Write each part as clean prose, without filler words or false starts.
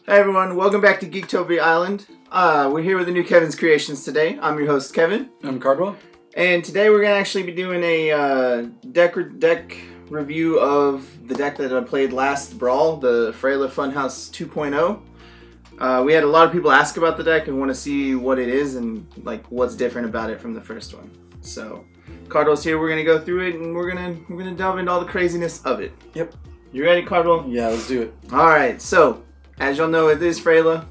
Hi everyone, welcome back to Geektopia Island. We're here with the new Kevin's Kreations today. I'm your host, Kevin. I'm Cardwell. And today we're going to actually be doing a deck review of the deck that I played last Brawl, the Frayla Funhouse 2.0. We had a lot of people ask about the deck and want to see what it is and like what's different about it from the first one. So, Cardwell's here, we're going to go through it and we're gonna delve into all the craziness of it. Yep. You ready, Cardwell? Yeah, let's do it. Alright, so as y'all know, it is Frayla,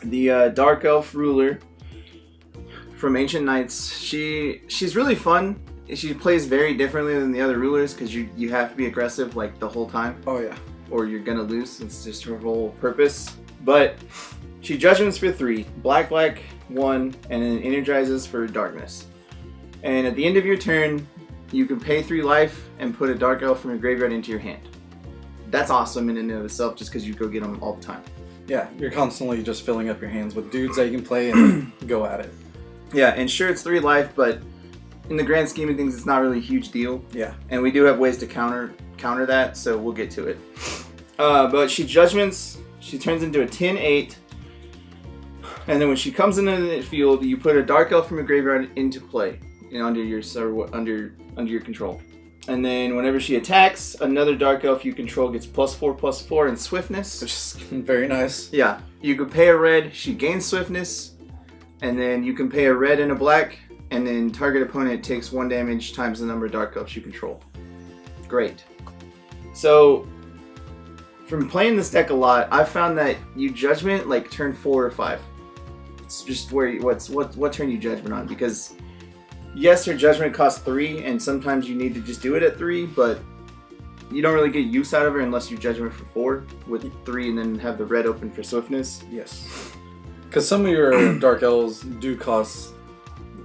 the Dark Elf ruler from Ancient Knights. She's really fun. She plays very differently than the other rulers because you have to be aggressive like the whole time. Oh yeah. Or you're gonna lose. It's just her whole purpose. But she judgments for 3, black, 1, and then energizes for darkness. And at the end of your turn, you can pay 3 life and put a Dark Elf from your graveyard into your hand. That's awesome in and of itself just because you go get them all the time. Yeah, you're constantly just filling up your hands with dudes that you can play and go at it. Yeah, and sure it's 3 life, but in the grand scheme of things, it's not really a huge deal. Yeah. And we do have ways to counter that, so we'll get to it. But she judgments, she turns into a 10-8, and then when she comes into the field, you put a Dark Elf from your graveyard into play, under your control. And then whenever she attacks, another Dark Elf you control gets +4/+4 in swiftness. Which is very nice. Yeah. You can pay a red, she gains swiftness, and then you can pay a red and a black, and then target opponent takes 1 damage times the number of Dark Elves you control. Great. So, from playing this deck a lot, I've found that you judgment like turn 4 or 5. It's just what turn you judgment on, because yes, her judgment costs 3, and sometimes you need to just do it at 3, but you don't really get use out of her unless you judgment for 4 with 3 and then have the red open for swiftness. Yes. Because some of your Dark Elves do cost,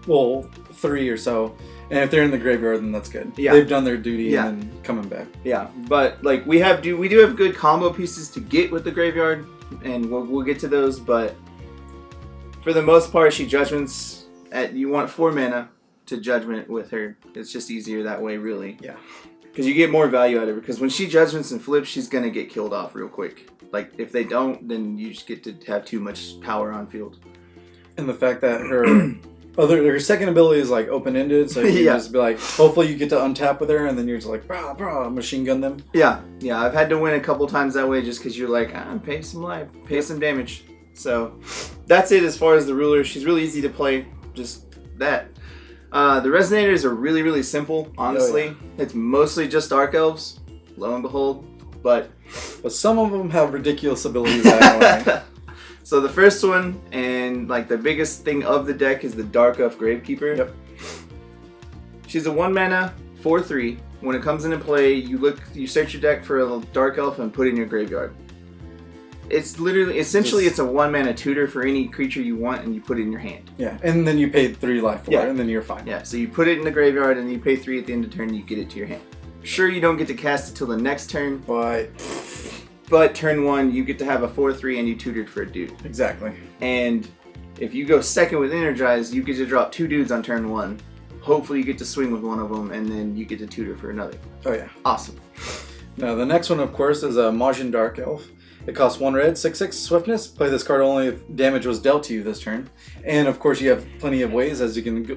3 or so, and if they're in the graveyard, then that's good. Yeah. They've done their duty and then coming back. Yeah, but like we do have good combo pieces to get with the graveyard, and we'll get to those, but for the most part, she judgments you want 4 mana to judgment with her. It's just easier that way, really. Yeah. Because you get more value out of her. Because when she judgments and flips, she's going to get killed off real quick. Like, if they don't, then you just get to have too much power on field. And the fact that her second ability is like open-ended, so you can just be like, hopefully you get to untap with her, and then you're just like, brah, machine gun them. Yeah, I've had to win a couple times that way just because you're like, pay some life, pay some damage. So, that's it as far as the ruler. She's really easy to play, just that. The Resonators are really, really simple, honestly. Oh, yeah. It's mostly just Dark Elves, lo and behold, but some of them have ridiculous abilities that way. So the first one, and like the biggest thing of the deck, is the Dark Elf Gravekeeper. Yep. She's a 1 mana, 4/3. When it comes into play, you search your deck for a Dark Elf and put it in your graveyard. It's essentially it's a 1 mana tutor for any creature you want, and you put it in your hand. Yeah, and then you pay 3 life for it, and then you're fine. Yeah, so you put it in the graveyard, and you pay 3 at the end of the turn, and you get it to your hand. Sure, you don't get to cast it till the next turn, but turn 1, you get to have a 4/3, and you tutored for a dude. Exactly. And if you go second with Energize, you get to drop 2 dudes on turn 1. Hopefully you get to swing with one of them, and then you get to tutor for another. Oh yeah. Awesome. Now the next one, of course, is a Majin Dark Elf. It costs 1 red, 6/6 swiftness. Play this card only if damage was dealt to you this turn. And of course you have plenty of ways as you can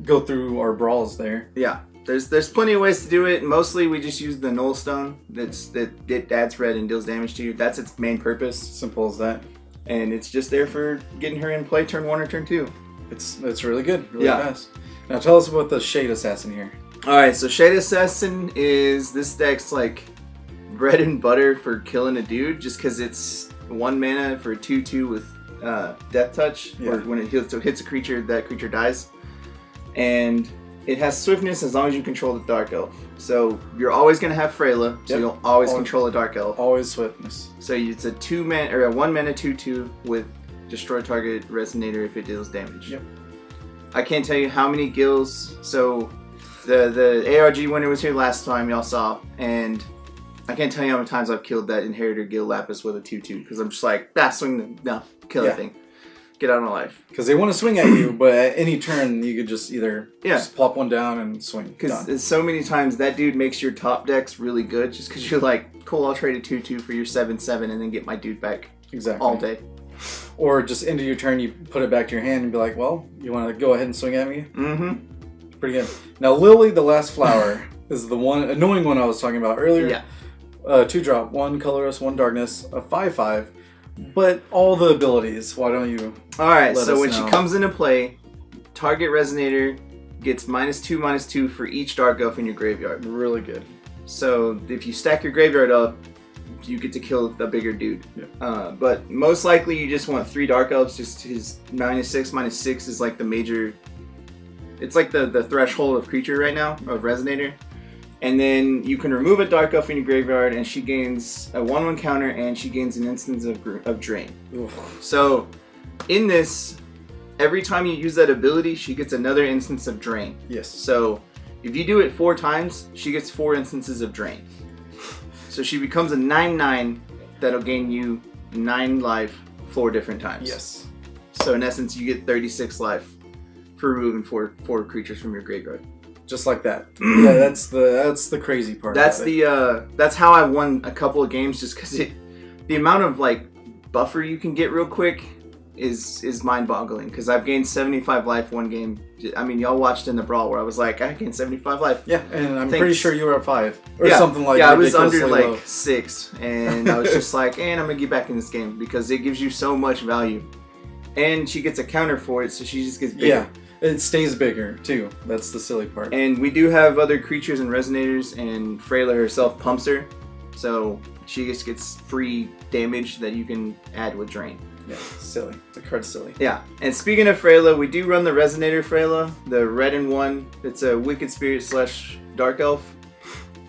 go through our brawls there. Yeah. There's plenty of ways to do it. Mostly we just use the Null Stone. It adds red and deals damage to you. That's its main purpose. Simple as that. And it's just there for getting her in play turn 1 or turn 2. It's really good, really fast. Now tell us about the Shade Assassin here. Alright, so Shade Assassin is this deck's like bread and butter for killing a dude, just because it's 1 mana for 2/2 with Death Touch. Yeah. Or when it hits a creature, that creature dies. And it has swiftness as long as you control the Dark Elf. So you're always going to have Frayla, so you'll always control a Dark Elf. Always swiftness. So it's a 1 mana 2/2 with destroy target Resonator if it deals damage. Yep. I can't tell you how many gills. So the ARG winner was here last time, y'all saw, and I can't tell you how many times I've killed that Inheritor Gil Lapis with a 2/2 because I'm just like, swing them, no, kill that thing. Get out of my life. Because they want to swing at you, but at any turn you could just either just plop one down and swing. Because so many times that dude makes your top decks really good just because you're like, cool, I'll trade a 2/2 for your 7/7 and then get my dude back. Exactly. all day. Or just end of your turn, you put it back to your hand and be like, well, you want to go ahead and swing at me? Mm-hmm. Pretty good. Now, Lily, the last flower, is the one annoying one I was talking about earlier. Yeah. 2-drop, 1 colorless, 1 darkness, a 5/5. But all the abilities, why don't you Alright, let so us when know? she comes into play, target Resonator gets -2/-2 for each Dark Elf in your graveyard. Really good. So if you stack your graveyard up, you get to kill the bigger dude. Yeah. But most likely you just want 3 Dark Elves, just his -6/-6 is like the major... It's like the threshold of creature right now, of Resonator. And then you can remove a Dark Elf in your graveyard and she gains a 1/1 counter and she gains an instance of Drain. Oof. So in this, every time you use that ability, she gets another instance of Drain. Yes. So if you do it 4 times, she gets 4 instances of Drain. So she becomes a 9/9 that'll gain you 9 life 4 different times. Yes. So in essence, you get 36 life for removing 4 creatures from your graveyard. Just like that. Yeah, that's the crazy part. That's about it. that's how I won a couple of games, just because the amount of like buffer you can get real quick is mind-boggling. Because I've gained 75 life one game. I mean, y'all watched in the brawl where I was like, I gained 75 life. Yeah, and I'm Thanks. pretty sure you were at 5 or Yeah. something like. Yeah, I was under ridiculously like low. 6, and I was just like, and I'm gonna get back in this game because it gives you so much value, and she gets a counter for it, so she just gets bigger. Yeah, it stays bigger too. That's the silly part. And we do have other creatures and resonators, and Frayla herself pumps her, so she just gets free damage that you can add with Drain. Yeah, silly. The card's silly. Yeah, and speaking of Frayla, we do run the Resonator Frayla, the red and 1. It's a Wicked Spirit / Dark Elf.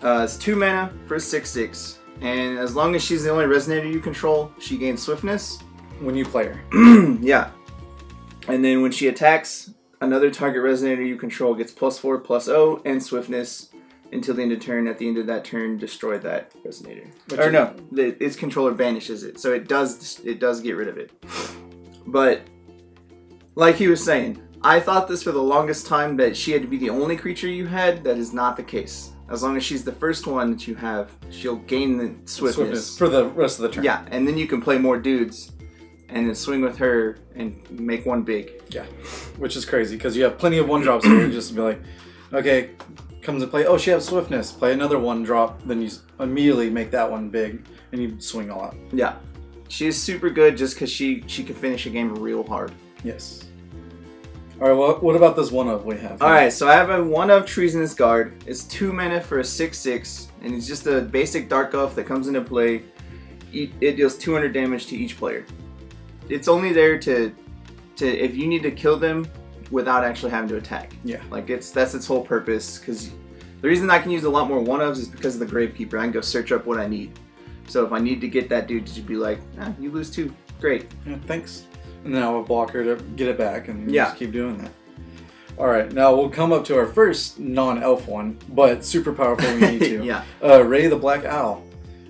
It's 2 mana for a 6/6, and as long as she's the only Resonator you control, she gains Swiftness. When you play her. Yeah. And then when she attacks, another target Resonator you control gets +4/+0 and Swiftness until the end of turn. At the end of that turn, destroy that Resonator. Its controller banishes it, so it does get rid of it. But like he was saying, I thought this for the longest time that she had to be the only creature you had. That is not the case. As long as she's the first one that you have, she'll gain the Swiftness for the rest of the turn. Yeah, and then you can play more dudes and then swing with her and make one big. Yeah, which is crazy because you have plenty of 1-drops here. Just to be like, okay, comes to play. Oh, she has Swiftness. Play another 1-drop. Then you immediately make that one big and you swing all out. Yeah, she is super good just because she can finish a game real hard. Yes. All right. Well, what about this one of we have? All right, so I have a 1 of Treasonous Guard. It's 2 mana for a 6/6, and it's just a basic Dark Elf that comes into play. It deals 200 damage to each player. It's only there to if you need to kill them without actually having to attack. Yeah. Like that's its whole purpose. Because the reason I can use a lot more 1-ofs is because of the Gravekeeper. I can go search up what I need. So if I need to get that dude to just be like, you lose 2, great. Yeah, thanks. And then I'll block her to get it back and Yeah. just keep doing that. All right, now we'll come up to our first non-elf one, but super powerful when you need to. Yeah. Ray the Black Owl.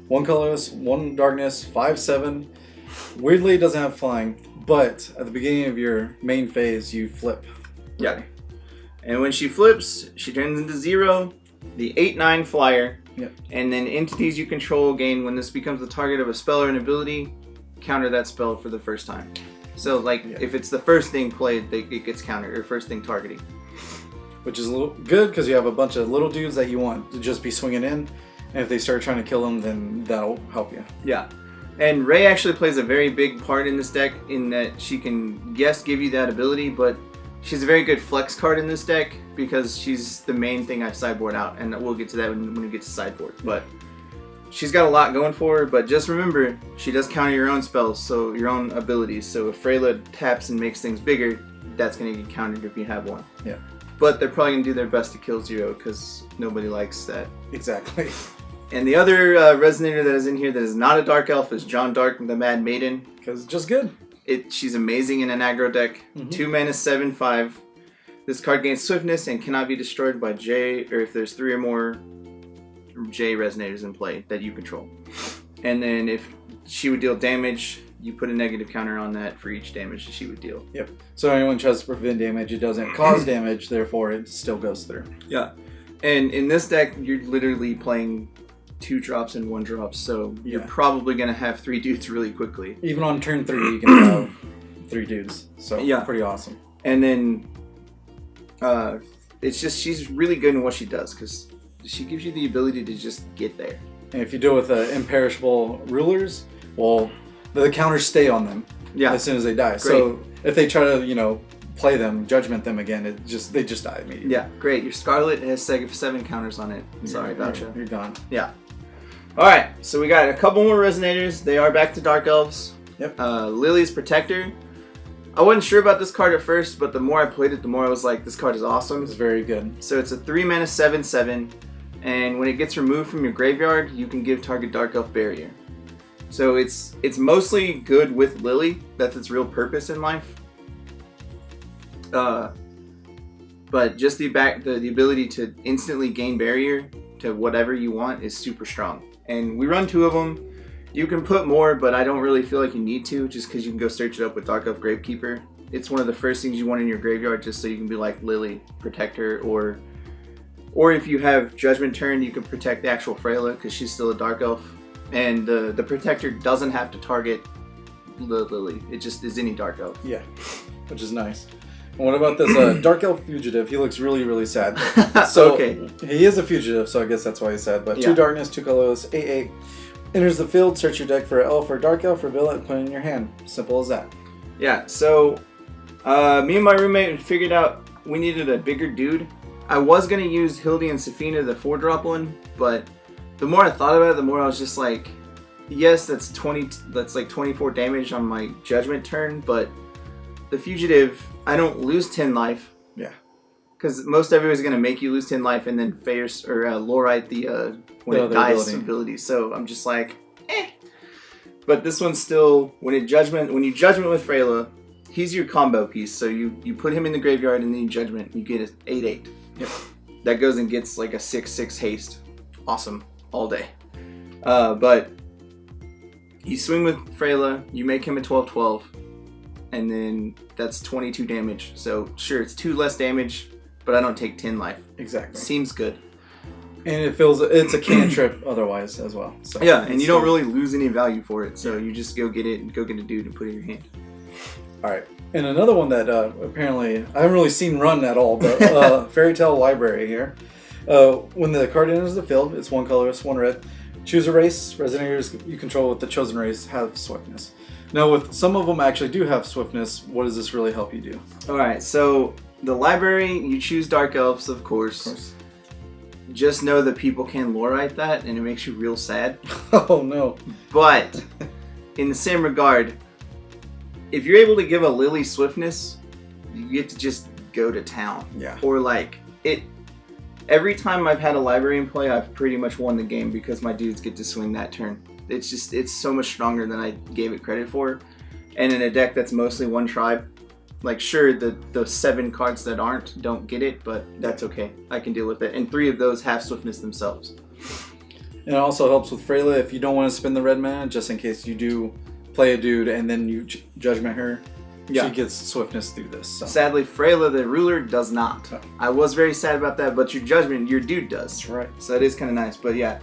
1 colorless, 1 darkness, 5/7. Weirdly, it doesn't have flying, but at the beginning of your main phase, you flip. Yeah. And when she flips, she turns into 0, the 8/9 flyer. Yep. And then entities you control gain when this becomes the target of a spell or an ability, counter that spell for the first time. So, like, if it's the first thing played, it gets countered, or first thing targeting. Which is a little good because you have a bunch of little dudes that you want to just be swinging in, and if they start trying to kill them, then that'll help you. Yeah. And Ray actually plays a very big part in this deck in that she can, yes, give you that ability, but she's a very good flex card in this deck because she's the main thing I sideboard out, and we'll get to that when we get to sideboard. But she's got a lot going for her, but just remember, she does counter your own spells, so your own abilities. So if Frayla taps and makes things bigger, that's going to get countered if you have one. Yeah. But they're probably going to do their best to kill 0 because nobody likes that. Exactly. And the other Resonator that is in here that is not a Dark Elf is Jeanne Dark, the Mad Maiden. Because it's just good. She's amazing in an aggro deck. 2 mana, 7/5. This card gains Swiftness and cannot be destroyed by J, or if there's 3 or more J Resonators in play that you control. And then if she would deal damage, you put a negative counter on that for each damage that she would deal. Yep. So anyone tries to prevent damage, it doesn't cause damage, therefore it still goes through. Yeah. And in this deck, you're literally playing 2 drops and 1 drop, so you're Yeah. probably going to have 3 dudes really quickly. Even on turn 3, you can have 3 dudes. So Yeah. pretty awesome. And then it's just she's really good in what she does because she gives you the ability to just get there. And if you deal with imperishable rulers, well, the counters stay on them as soon as they die. So if they try to, play them, judgment them again, they just die immediately. Yeah, great. Your Scarlet has 7 counters on it. Sorry about you. You're gone. Yeah. All right, so we got a couple more Resonators. They are back to Dark Elves. Yep. Lily's Protector. I wasn't sure about this card at first, but the more I played it, the more I was like, this card is awesome. It's very good. So it's a 3 mana 7/7, and when it gets removed from your graveyard, you can give target Dark Elf Barrier. So it's mostly good with Lily. That's its real purpose in life. But just the ability to instantly gain barrier to whatever you want is super strong. And we run 2 of them. You can put more, but I don't really feel like you need to, just because you can go search it up with Dark Elf Gravekeeper. It's one of the first things you want in your graveyard, just so you can be like Lily, Protector, or if you have Judgment Turn, you can protect the actual Frayla, because she's still a Dark Elf. And the Protector doesn't have to target the Lily. It just is any Dark Elf. Yeah, which is nice. And what about this Dark Elf Fugitive? He looks really, really sad. So okay. He is a fugitive, so I guess that's why he's sad. But 2 darkness, 2 colorless, 8/8. Enters the field, search your deck for an elf or dark elf, reveal it, and put it in your hand. Simple as that. Yeah, so me and my roommate figured out we needed a bigger dude. I was going to use Hildy and Safina, the 4-drop one, but the more I thought about it, the more I was just like, yes, that's like 24 damage on my judgment turn, but the Fugitive, I don't lose 10 life. Yeah. Because most everybody's going to make you lose 10 life and then Feyers or Lorite when it dies ability. So I'm just like, eh. But this one's still, when you judgment with Frayla, he's your combo piece. So you put him in the graveyard and then you judgment, you get an 8/8. Yep. That goes and gets like a 6/6 haste. Awesome. All day. But you swing with Frayla, you make him a 12/12, and then that's 22 damage. So sure, it's 2 less damage, but I don't take 10 life. Exactly. Seems good. And it's a cantrip otherwise as well. So yeah, and you don't really lose any value for it. So you just go get it and go get a dude and put it in your hand. All right. And another one that apparently I haven't really seen run at all, but Fairy Tale Library here. When the card enters the field, it's 1 colorless, 1 red. Choose a race. Resonators you control with the chosen race have swiftness. Now, with some of them actually do have swiftness, what does this really help you do? All right, so the library, you choose Dark Elves, of course. Just know that people can Lorite that, and it makes you real sad. Oh, no. But, in the same regard, if you're able to give a Lily swiftness, you get to just go to town. Yeah. Or like, every time I've had a library in play, I've pretty much won the game because my dudes get to swing that turn. It's so much stronger than I gave it credit for. And in a deck that's mostly one tribe, like sure, the 7 cards that don't get it, but that's okay. I can deal with it. And 3 of those have swiftness themselves. And it also helps with Frayla if you don't want to spend the red mana, just in case you do play a dude and then you judgment her. Yeah. She gets swiftness through this. So. Sadly, Frayla, the ruler, does not. Oh. I was very sad about that, but your judgment, your dude does. That's right. So it is kind of nice. But yeah,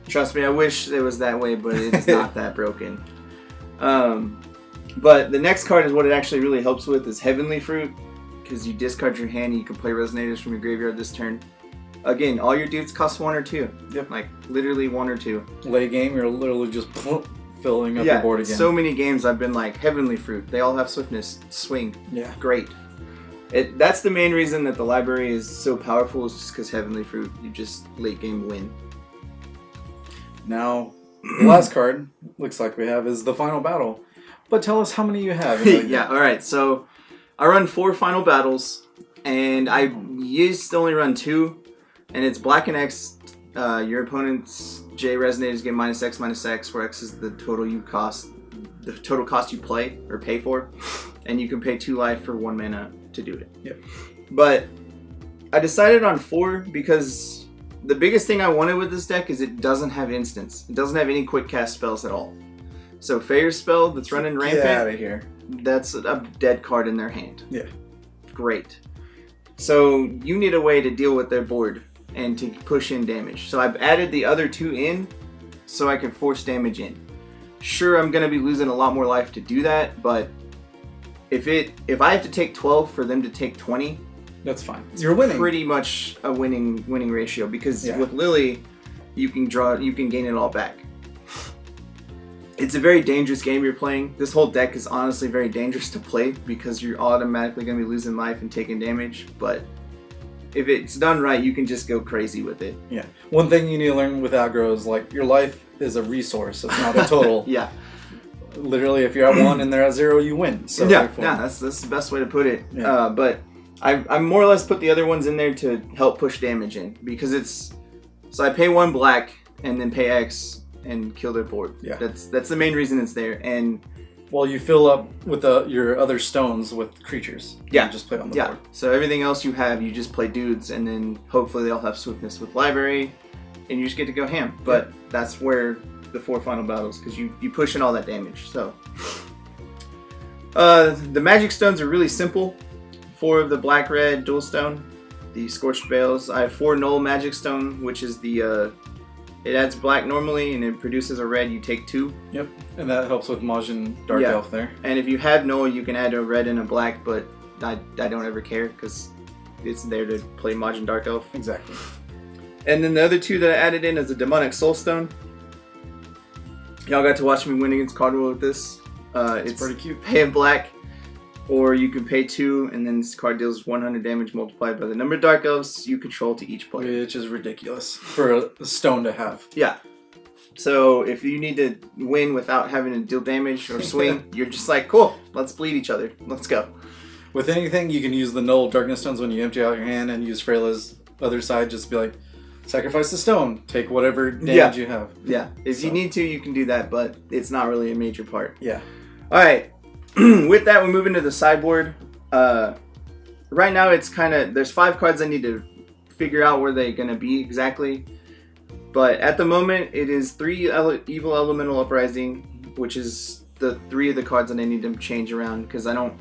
trust me, I wish it was that way, but it's not that broken. But the next card is what it actually really helps with is Heavenly Fruit, because you discard your hand and you can play Resonators from your graveyard this turn. Again, all your dudes cost 1 or 2. Yep. Like, literally 1 or 2. Late game, you're literally just filling up your board again. So many games I've been like, Heavenly Fruit, they all have swiftness, swing. Yeah. Great. That's the main reason that the library is so powerful, is just because Heavenly Fruit, you just late game win. Now, the last card, looks like we have, is the Final Battle. But tell us how many you have. Yeah, alright, so I run 4 Final Battles, and I used to only run 2, and it's Black and X. Your opponent's J Resonators get -X, where X is the total cost you play or pay for, and you can pay 2 life for 1 mana to do it. Yep. But I decided on 4 because the biggest thing I wanted with this deck is it doesn't have instants. It doesn't have any quick cast spells at all. So Feyer's spell that's running rampant. Get out of here. That's a dead card in their hand. Yeah. Great. So you need a way to deal with their board and to push in damage. So I've added the other 2 in so I can force damage in. Sure, I'm going to be losing a lot more life to do that, but if I have to take 12 for them to take 20, that's fine. You're winning. Pretty much a winning ratio, because with Lily, you can gain it all back. It's a very dangerous game you're playing. This whole deck is honestly very dangerous to play because you're automatically going to be losing life and taking damage, but if it's done right, you can just go crazy with it. Yeah. One thing you need to learn with aggro is like your life is a resource. It's not a total. Yeah. Literally, if you're at 1 and they're at 0, you win. So that's the best way to put it. Yeah. But I more or less put the other ones in there to help push damage in, because so I pay 1 black and then pay X and kill their board. Yeah. That's the main reason it's there. And well, you fill up with your other stones with creatures. Yeah. You just play on the board. So everything else you have, you just play dudes, and then hopefully they'll have swiftness with library, and you just get to go ham. But that's where the 4 final battles, because you push in all that damage. So the magic stones are really simple. 4 of the black-red dual stone, the Scorched Bales. I have 4 Null magic stone, which is the it adds black normally and it produces a red. You take 2. Yep, and that helps with Majin Dark Elf there. And if you have Null, you can add a red and a black, but I don't ever care because it's there to play Majin Dark Elf. Exactly. And then the other 2 that I added in is a Demonic Soulstone. Y'all got to watch me win against Cardwell with this. It's pretty cute. Pay in black, or you can pay 2, and then this card deals 100 damage multiplied by the number of Dark Elves you control to each player. Which is ridiculous for a stone to have. Yeah. So if you need to win without having to deal damage or swing, you're just like, cool, let's bleed each other. Let's go. With anything, you can use the Null Darkness Stones when you empty out your hand and use Frayla's other side. Just be like, sacrifice the stone. Take whatever damage you have. Yeah. If you need to, you can do that, but it's not really a major part. Yeah. All right. With that, we move into the sideboard. Right now, it's kind of... There's 5 cards I need to figure out where they're going to be exactly. But at the moment, it is 3 Evil Elemental Uprising, which is the 3 of the cards that I need to change around, because I don't...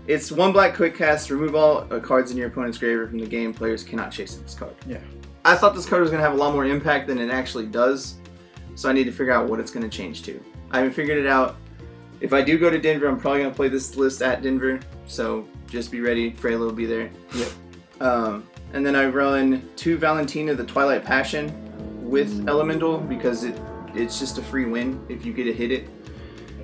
It's 1 black quick cast. Remove all cards in your opponent's graveyard from the game. Players cannot chase this card. Yeah. I thought this card was going to have a lot more impact than it actually does, so I need to figure out what it's going to change to. I haven't figured it out. If I do go to Denver, I'm probably going to play this list at Denver, so just be ready. Frayla will be there. Yep. And then I run 2 Valentina, the Twilight Passion, with Elemental, because it's just a free win if you get to hit it.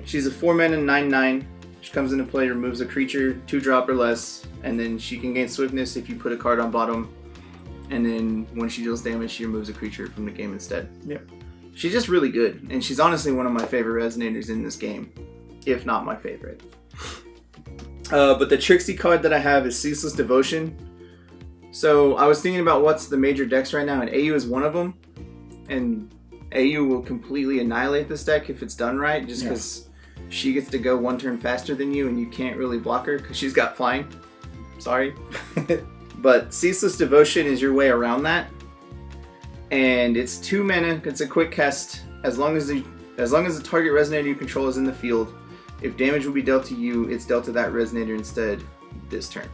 She's a 4-mana 9/9. She comes into play, removes a creature, 2-drop or less, and then she can gain swiftness if you put a card on bottom. And then when she deals damage, she removes a creature from the game instead. Yep. She's just really good, and she's honestly one of my favorite Resonators in this game, if not my favorite. But the Trixie card that I have is Ceaseless Devotion. So I was thinking about what's the major decks right now, and AU is one of them. And AU will completely annihilate this deck if it's done right, just because she gets to go 1 turn faster than you, and you can't really block her because she's got flying. Sorry. But Ceaseless Devotion is your way around that. And it's 2 mana, it's a quick cast. As long as the target Resonator you control is in the field, if damage will be dealt to you, it's dealt to that Resonator instead this turn.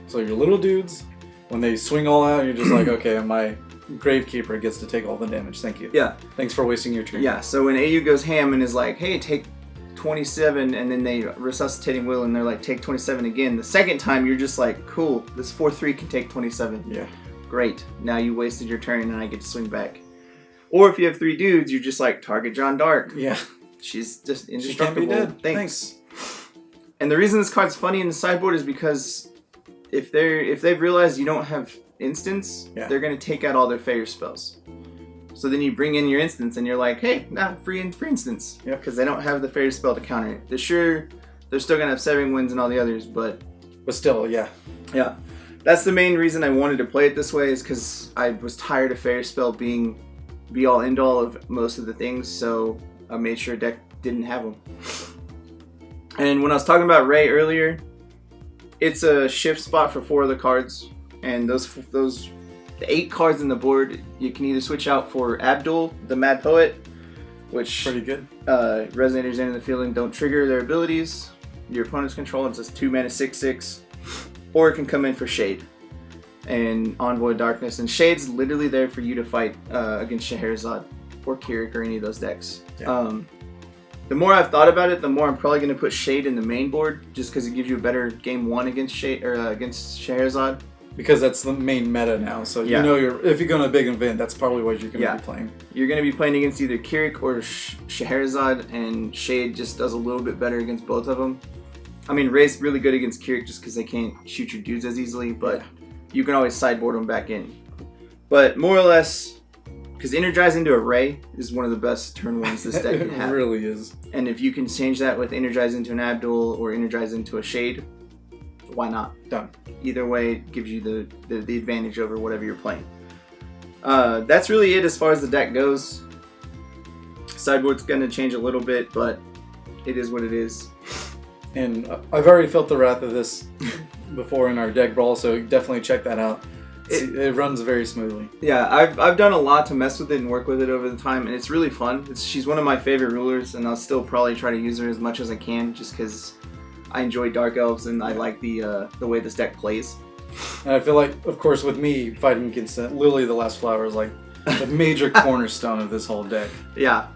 So your little dudes, when they swing all out, you're just like, okay, my Gravekeeper gets to take all the damage. Thank you. Yeah. Thanks for wasting your turn. Yeah, so when AU goes ham and is like, hey, take 27, and then they Resuscitating Will and they're like, take 27 again. The second time, you're just like, cool, this 4/3 can take 27. Yeah. Great. Now you wasted your turn and I get to swing back. Or if you have 3 dudes, you're just like, target Jeanne Dark. Yeah. She's just indestructible. She can't be dead. Thanks. And the reason this card's funny in the sideboard is because if they've realized you don't have instants, they're going to take out all their failure spells. So then you bring in your instance and you're like, hey, free instance. Yep. Because they don't have the failure spell to counter it. They're still going to have 7 wins and all the others, but still, yeah. Yeah. That's the main reason I wanted to play it this way, is because I was tired of failure spell being be-all end-all of most of the things, so I made sure deck didn't have them. And when I was talking about Ray earlier, it's a shift spot for 4 other cards, and those 8 cards in the board you can either switch out for Abdul, the Mad Poet, which pretty good. Resonators enter the field and don't trigger their abilities. Your opponent's control, it's a 2 mana 6/6, or it can come in for Shade and Envoy Darkness. And Shade's literally there for you to fight against Scheherazade. or Keurig or any of those decks. Yeah. The more I've thought about it, the more I'm probably going to put Shade in the main board, just because it gives you a better game 1 against Shade or against Scheherazade. Because that's the main meta now, so you know if you're going to a big event, that's probably what you're going to be playing. You're going to be playing against either Keurig or Scheherazade, and Shade just does a little bit better against both of them. I mean, Ray's really good against Keurig just because they can't shoot your dudes as easily, but you can always sideboard them back in. But more or less, because Energize into a Ray is one of the best turn ones this deck can have. It really is. And if you can change that with Energize into an Abdul or Energize into a Shade, why not? Done. Either way, it gives you the advantage over whatever you're playing. That's really it as far as the deck goes. Sideboard's going to change a little bit, but it is what it is. And I've already felt the wrath of this before in our deck brawl, so definitely check that out. It runs very smoothly. Yeah, I've done a lot to mess with it and work with it over the time, and it's really fun. She's one of my favorite rulers, and I'll still probably try to use her as much as I can, just because I enjoy Dark Elves and I like the way this deck plays. And I feel like, of course, with me fighting against Lily the Last Flower is like the major cornerstone of this whole deck. Yeah,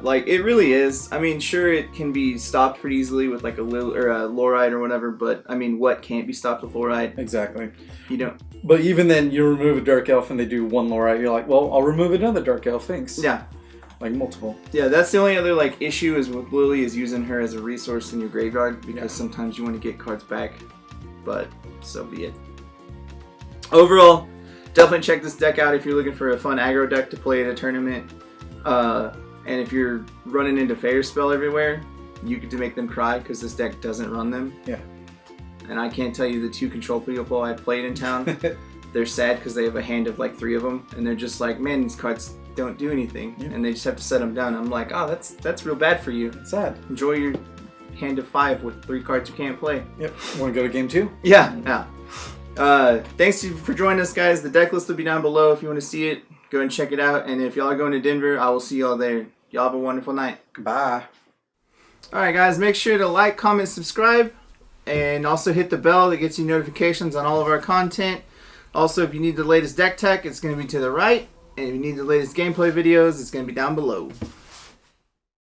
like it really is. I mean, sure, it can be stopped pretty easily with like a Lorite or whatever, but I mean, what can't be stopped with Lorite? Exactly. You don't. But even then, you remove a Dark Elf and they do one Lorite, you're like, well, I'll remove another Dark Elf, thanks. Yeah. Like multiple. Yeah, that's the only other like issue is with Lily is using her as a resource in your graveyard because sometimes you want to get cards back, but so be it. Overall, definitely check this deck out if you're looking for a fun aggro deck to play at a tournament. And if you're running into Fair Spell everywhere, you get to make them cry because this deck doesn't run them. Yeah. And I can't tell you the 2 control people I played in town. They're sad because they have a hand of like 3 of them, and they're just like, man, these cards don't do anything, and they just have to set them down. I'm like, oh, that's real bad for you. It's sad. Enjoy your hand of 5 with 3 cards you can't play. Yep. Want to go to game 2? Yeah. Thanks for joining us, guys. The deck list will be down below if you want to see it. Go and check it out. And if y'all are going to Denver, I will see y'all there. Y'all have a wonderful night. Goodbye. Alright, guys. Make sure to like, comment, subscribe. And also hit the bell that gets you notifications on all of our content. Also, if you need the latest deck tech, it's going to be to the right. And if you need the latest gameplay videos, it's going to be down below.